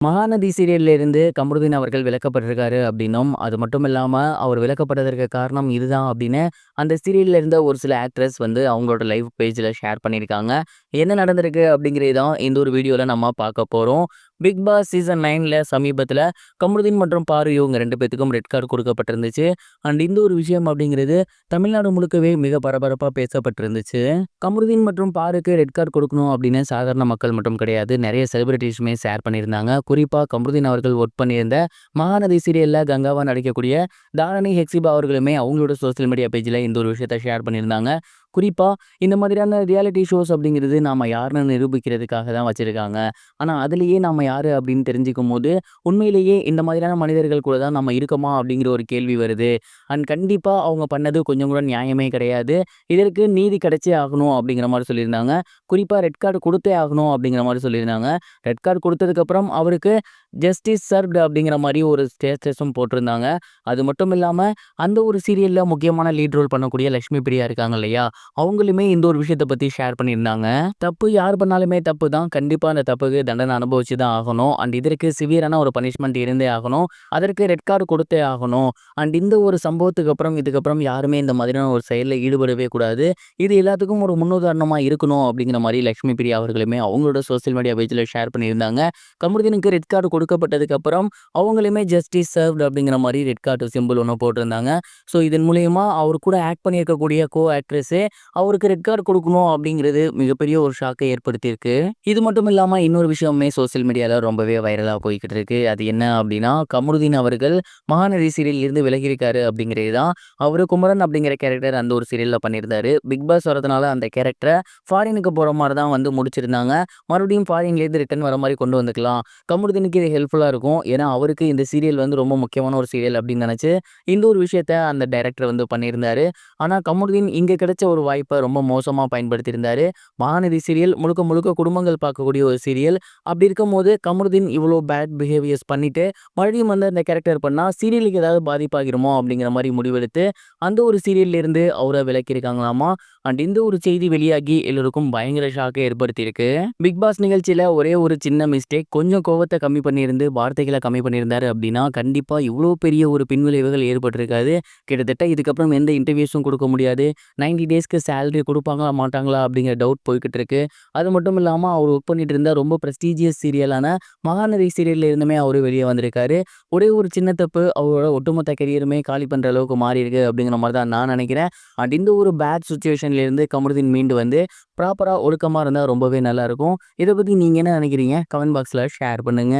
மகாநதி சீரியல்ல இருந்து கமருதீன் அவர்கள் விலக்கப்பட்டிருக்காரு அப்படின்னும், அது மட்டும் இல்லாம அவர் விலக்கப்பட்டதற்கு காரணம் இதுதான் அப்படின்னு அந்த சீரியல்ல இருந்த ஒரு சில ஆக்ட்ரஸ் வந்து அவங்களோட லைவ் பேஜ்ல ஷேர் பண்ணியிருக்காங்க. என்ன நடந்திருக்கு அப்படிங்கிறது தான் இந்த ஒரு வீடியோல நம்ம பார்க்க போறோம். பிக் பாஸ் சீசன் 9ல சமீபத்தில கமருதீன் மற்றும் பாரு இவங்க 2 பேத்துக்கும் ரெட் கார்டு கொடுக்கப்பட்டிருந்துச்சு. அண்ட் இந்த ஒரு விஷயம் அப்படிங்கிறது தமிழ்நாடு முழுக்கவே மிக பரபரப்பா பேசப்பட்டிருந்துச்சு. கமருதீன் மற்றும் பாருக்கு ரெட் கார்டு கொடுக்கணும் அப்படின்னு சாதாரண மக்கள் மட்டும் கிடையாது. நிறைய செலிபிரிட்டீஸுமே ஷேர் பண்ணியிருந்தாங்க. குறிப்பா கமருதீன் அவர்கள் ஒர்க் பண்ணியிருந்த மகாநதி சீரியல்ல கங்காவா நடிக்கக்கூடிய தாரணி ஹெக்ஸிபா அவர்களுமே அவங்களோட சோசியல் மீடியா பேஜ்ல இந்த ஒரு விஷயத்த ஷேர் பண்ணியிருந்தாங்க. குறிப்பா இந்த மாதிரியான ரியாலிட்டி ஷோஸ் அப்படிங்கிறது நாம யாருன்னு நிரூபிக்கிறதுக்காக தான் வச்சிருக்காங்க. ஆனா அதிலேயே நாம யாரு அப்படின்னு தெரிஞ்சுக்கும்போது, உண்மையிலேயே இந்த மாதிரியான மனிதர்கள் கூட தான் நம்ம இருக்கோமா அப்படிங்கிற ஒரு கேள்வி வருது. அண்ட் கண்டிப்பா அவங்க பண்ணது கொஞ்சம் கூட நியாயமே கிடையாது. இதற்கு நீதி கிடைச்சே ஆகணும் அப்படிங்கிற மாரி சொல்லியிருந்தாங்க. குறிப்பா ரெட் கார்டு குடுத்தே ஆகணும் அப்படிங்கிற மாரி சொல்லியிருந்தாங்க. ரெட் கார்டு குடுத்ததுக்கப்புறம் அவருக்கு ஜஸ்டிஸ் சர்வ்ட் அப்படிங்கிற மாரி ஒரு ஸ்டேட்டஸும் போட்டிருந்தாங்க. அது மட்டும் இல்லாம அந்த ஒரு சீரியல்ல முக்கியமான லீட் ரோல் பண்ணக்கூடிய லட்சுமி பிரியா இருக்காங்க இல்லையா? அவங்களுமே இந்த ஒரு விஷயத்த பத்தி ஷேர் பண்ணியிருந்தாங்க. தப்பு யார் பண்ணாலுமே தப்பு தான். கண்டிப்பா அந்த தப்புக்கு தண்டனை அனுபவிச்சு தான் ஆகணும். அண்ட் இதற்கு சிவியரான ஒரு பனிஷ்மென்ட் இருந்தே ஆகணும். அதற்கு ரெட் கார்டு கொடுத்தே ஆகணும். அண்ட் இந்த ஒரு சம்பவத்துக்கு அப்புறம் இதுக்கப்புறம் யாருமே இந்த மாதிரியான ஒரு செயல்ல ஈடுபடவே கூடாது. இது எல்லாத்துக்கும் ஒரு முன்னுதாரணமா இருக்கணும் அப்படிங்கிற மாரி லட்சுமி பிரியா அவர்களுமே அவங்களோட சோசியல் மீடியா பேஜ்ல ஷேர் பண்ணியிருந்தாங்க. கமருதீனுக்கு ரெட் கார்டு கொடுக்கப்பட்டதுக்கு அப்புறம் அவங்களுமே ஜஸ்டிஸ் சர்வ்ட் அப்படிங்கிற மாரி ரெட் கார்டு சிம்பிள் ஒண்ணு போட்டிருந்தாங்க. ஸோ இதன் மூலியமா அவர் கூட ஆக்ட் பண்ணியிருக்கக்கூடிய கோ ஆக்ட்ரஸே அவருக்கு ரெட் கார்டு குடுக்கணும் அப்படிங்கிறது மிகப்பெரிய ஒரு ஷாக்கை ஏற்படுத்தியிருக்கு. இது மட்டும் இல்லாம இன்னொரு விஷயமுமே சோசியல் மீடியால ரொம்பவே வைரலா போய்க்கிட்டு இருக்கு. அது என்ன அப்படின்னா, கமருதீன் அவர்கள் மகாநதி சீரியல்ல இருந்து விலகியிருக்காரு அப்படிங்கிறது தான். அவரு குமரன் அப்படிங்கிற கேரக்டர் அந்த ஒரு சீரியல்ல பண்ணியிருந்தாரு. பிக் பாஸ் வரதுனால அந்த கேரக்டர ஃபாரினுக்கு போற மாரி தான் வந்து முடிச்சிருந்தாங்க. மறுபடியும் ஃபாரின்லேருந்து ரிட்டர்ன் வர மாரி கொண்டு வந்துக்கலாம். கமருதீனுக்கு இது ஹெல்ப்ஃபுல்லா இருக்கும். ஏன்னா, அவருக்கு இந்த சீரியல் வந்து ரொம்ப முக்கியமான ஒரு சீரியல் அப்படின்னு நெனச்சு, இந்த ஒரு விஷயத்த அந்த டைரக்டர் வந்து பண்ணியிருந்தாரு. ஆனா, கமருதீன் இங்க கிடைச்ச ஒரு வாய்ப்ப ரொம்ப மோசமா பயன்படுத்தியிருந்தாரு. மகாநதி சீரியல் முழுக்க முழுக்க குடும்பங்கள் பார்க்கக்கூடிய ஒரு சீரியல். அப்படி இருக்கும்போது கமருதீன் இவ்வளோ பேட் பிஹேவியர்ஸ் பண்ணிட்டு, மறுபடியும் வந்து அந்த கேரக்டர் பண்ணா சீரியலுக்கு ஏதாவது பாதிப்பாகிருமோ அப்படிங்கிற மாரி முடிவெடுத்து, அந்த ஒரு சீரியல்ல இருந்து அவர விலக்கியிருக்காங்களாமா. அண்ட் இந்த ஒரு செய்தி வெளியாகி எல்லோருக்கும் பயங்கர ஷாக்கை ஏற்படுத்தியிருக்கு. பிக் பாஸ் நிகழ்ச்சியில ஒரே ஒரு சின்ன மிஸ்டேக், கொஞ்சம் கோவத்த கம்மி பண்ணியிருந்து வார்த்தைகள கம்மி பண்ணியிருந்தாரு அப்படின்னா, கண்டிப்பா இவ்வளோ பெரிய ஒரு பின்விளைவுகள் ஏற்பட்டிருக்காது. கிட்டத்தட்ட இதுக்கப்புறம் எந்த இன்டர்வியூஸும் குடுக்க முடியாது. 90 டேஸ்க்கு சேலரி குடுப்பாங்களா, மாட்டாங்களா அப்படிங்கிற டவுட் போய்க்கிட்டு இருக்கு. அது மட்டும் இல்லாம அவர் ஒர்க் பண்ணிட்டு இருந்த ரொம்ப பிரஸ்டீஜியஸ் சீரியலான மகாநதி சீரியல்ல இருந்துமே அவரு வெளிய வந்திருக்காரு. ஒரே ஒரு சின்ன தப்பு அவரோட ஒட்டுமொத்த கெரியருமே காலி பண்ற அளவுக்கு மாறியிருக்கு அப்படிங்கிற மாரி தான் நான் நெனைக்கிறேன். அண்ட் இந்த ஒரு பேட் சிச்சுவேஷன்ல இருந்து கமருதீன் மீண்டு வந்து ப்ராப்பரா ஒழுக்கமா இருந்தா ரொம்பவே நல்லாருக்கும். இத பத்தி நீங்க என்ன நெனைக்கிறீங்க? கமெண்ட் பாக்ஸ்ல ஷேர் பண்ணுங்க.